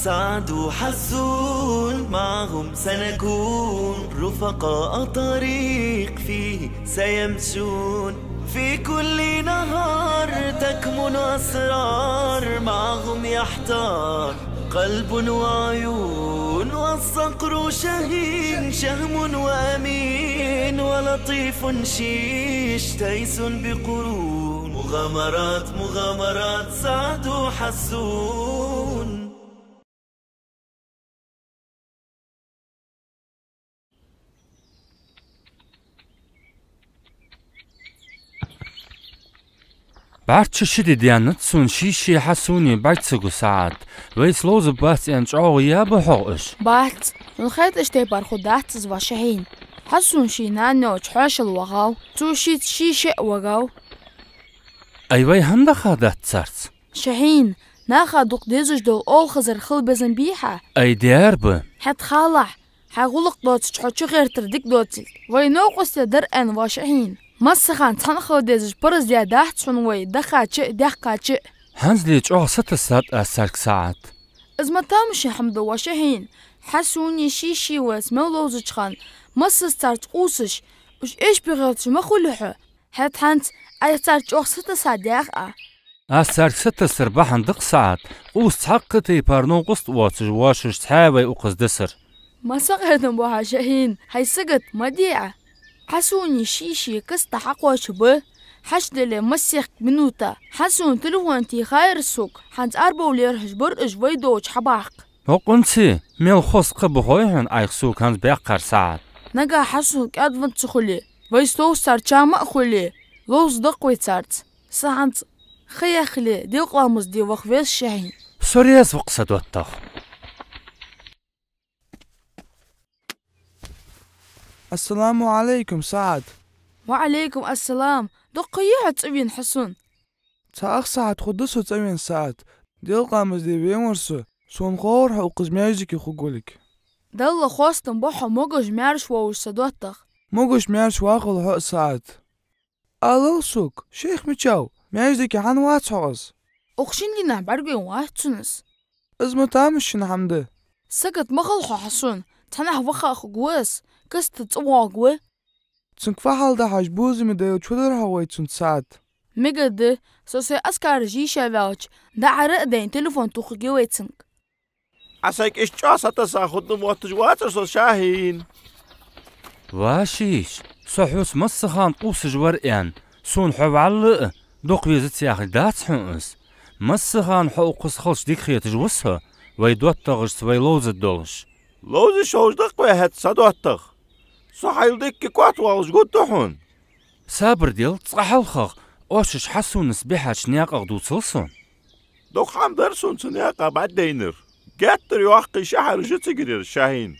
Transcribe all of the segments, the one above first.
سعد وحسون معهم سنكون رفقاء طريق فيه سيمشون في كل نهار تكمن أسرار معهم يحتار قلب وعيون والصقر شهين شهم وأمين ولطيف شيش تيس بقرون مغامرات مغامرات سعد وحسون. بعد شدي ديانت سون شيشي حسوني بعد سجو ساعات ويس لوز بس ينشعو يا بحوش بعد الخيط اشتبار خدات زوا شهين حسون شي نانو تحوش الوغاو توشيت شيشي وغاو أيوة هندا خادات سارت شهين ناخا دوق ديزوش دول أول خزر خل بزن بيها أي ديارب حد خالع حغلق دوت تحوشو غير تردك دوتل وينو قصة در أن وشهين مسخان تنخو ديزوش برز ديا داحتشون وي دخاتش دخاتش هنزلي تشوه ست ساعات أسارك ساعات إزما تامشي حمدو وشهين حسوني شيشي واس مولوزج خان مسس تارت قوسش وش إيش بغلتش مخلوحه حد حانت أي تارت جوه 6 ساعات داخل أسارك ست سرباحن دق ساعات قوس تحقتي بارنو قصت واتش واشش تحاوي وقص دسر ما سقهدن بوها شهين هاي سقط مديعة حسوني شيشي كستا حقوة شبه حشدلي مسيخ منوتا حسون تلوانتي خير السوق حانت أربو ليرهش برقش ويدوش حباق وقنتي ميل خوص قبهويهن أيخسو كانت بيقر ساعات نقا حسون كادفن تخلي ويستو سار جامع خلي لوز دقوي تارت ساعت خيخلي دي قلامز دي وخفيز شهين سورياز وقصد واتخ السلام عليكم سعد. وعليكم السلام دقيقة تبين حسون تاخ سعد خدسو تبين سعد ديل قامز دي بيمرسو سون خور حوقز ميجيكي خوغولك دل خواستن بوحو موغش ميارش ووش سدوتخ موغش ميارش واخل حق سعد ألو سوك شيخ ميشاو ميجيكي حان واتحوز أخشين لنا برقين واتسونس ازمو تامشين حمده سكت مخلحو حسون تنح وخا خوغوز كست تواغوه تنك فحال ده حجبوزي مديو چودر هواي تون سعد ميقد سوسي أسكار جيشا واوش دا عرق دين تلفون توخيوي تنك عساك إيش جاسة تساخد نموتج واتر سو شاهين واشيش صحوس مسخان قوس جوريان سون حو علق دوق ويزت سياخي دات حنس مسخان حوقس خلش ديك خيتج وسها ويدوت تغش ويلوز الدولش لوز شوش دق واحد صدوتخ صحيل ديك كوات والش قد تحون صابر ديل تصحلخخ اوشش حسون سبيحاش نياق اغدو تلسون دوق حام درسون سنياقا بعد دينر قاتر يوحقي شحر جتسجرير شاهين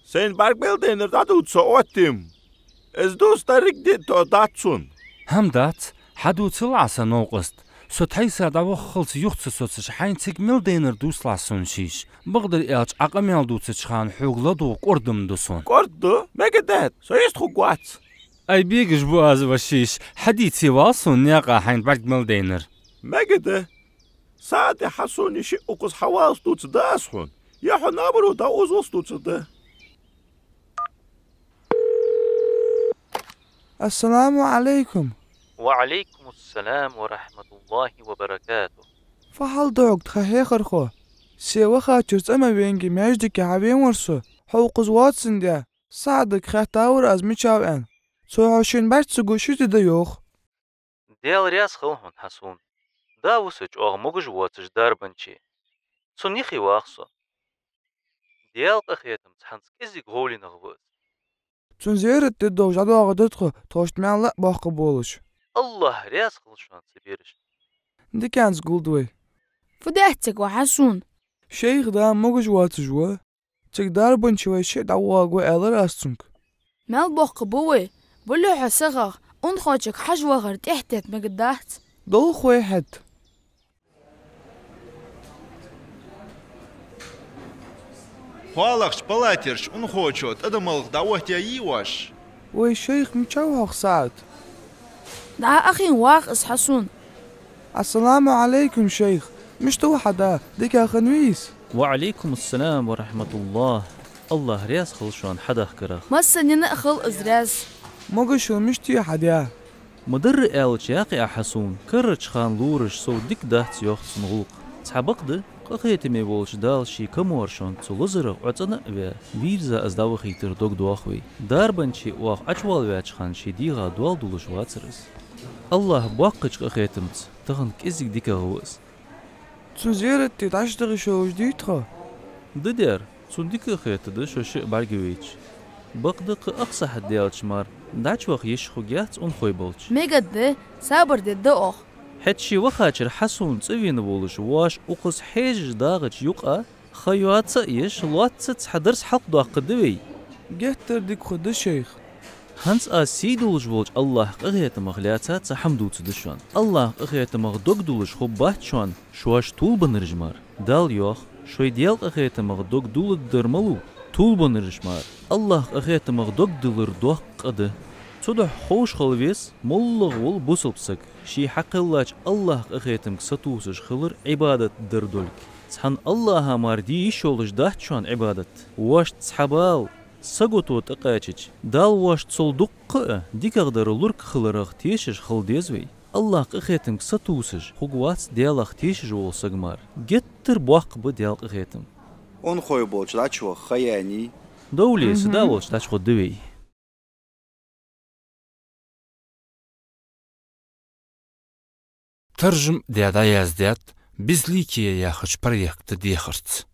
سين بارك بيل دينر دادو تسواتيم از دوست تاريك دي تو داتسون هم دات حدو تلعسا نوقست سو تحيسا داو خلص يختص سوتش حين تيك ميل دينر دوس لاسون شيش بقدر إياج عقميال دو تشخان حوغ لدو قردم دوسون قردو؟ ميجا دات سو يستخو قوات أي بيجش بواز وشيش حديثي واصون نياقا حين بعد ميل دينر ميجا ده ساعد حسوني شي أقص حواس دو تداسحون يحو نابرو داوز وسطو تده السلام عليكم. وعليكم السلام ورحمة الله وبركاته. فحال دوغ تخيخر خو سيوا خاچرس اما بينجي ميجدك عبين ورسو حوقز واتسن ديا سعدك خيطاور از ميچاو ان سو هاشين بارت سگوشي دي يوخ ديال رياس خلهن حسون داوسج اوغ مگج واتش داربنچي سونيخي واخسو ديال قخيتم تحنس كزي غولي نغوز تون زيرت دي دوغ جادو آغدتخو توشت ميان لا باقı بولش الله رياس خلشان سبيرش دي كانز قولدوي فدحتك وحسون شيخ دا مگج واتش و تك داربنچي وي شي داواغ و الر استونك مال باقı بوي بلو حسغغ اون خوچك حجوغر تحتت مقدات دول خوي حد Хуалахч палатерш он хочет, адамалх давахтя يواش. وي شيخ مچاو ساعت دا أخي واقص حسون السلام عليكم شيخ مش تو حدا ديك يا خنويس. وعليكم السلام ورحمة الله. الله رياس خلشون حدا خكرا. مسن نأخل إزراز. موجشو مش تي حدا. مدر آلش ياقي أحسون كرج خان لورش سو ديك دهت يوخت سنغوق. تحبقد قخيت مي بولش دال شي كمورشون تلوزر وعطنا ويرزا از داو خيتر دوغ دوخوي داربن شي واخ اچوال واچ خان شي ديغا دوال دولش واترس الله بواقج قخيتمت تغن كيزك ديكا هوس تو زيارت تداشتغ شو جديد خو ددير سون ديكا خيت دش شي بارغويچ بقدق اقصى حد يالش مار داچ واخ يشخو جات اون خوي بولش ميغد صبر دد اوخ حتشي وخاچر حسون صوين بولش واش اوقس حيج داغچ يقا خيوات يش لوات حدرس حق دو قدوي جهتر ديك خد الشيخ هنس اسيدولش بولش الله قغيت مغلاتات حمدو تدشون الله قغيت مغدوق دولش خبات شون شواش طول بنرجمار دال يوخ شوي ديال قغيت مغدوق دول درملو طول بنرجمار الله قغيت مغدوق دولر دوق قده صدح خوش خلويس ملغ ول بوسلبسك شي حق الله قغيتم ستوسش خلر عبادة دردولك سحن الله ماردي شولش دهت شون عبادة واش تسحبال سقطو تقاچچ دال واش تصلدق ديك اقدر لورك خلرغ تيشش خلديزوي الله قغيتم ستوسش خوغوات ديالغ تيشش ول سغمار گتر بوق بديال قغيتم اون خوي بولش لاتشو خياني دولي سداولش تاش خدوي ترجم ديادا يازديات بزليكي يا خش بريق تديخرت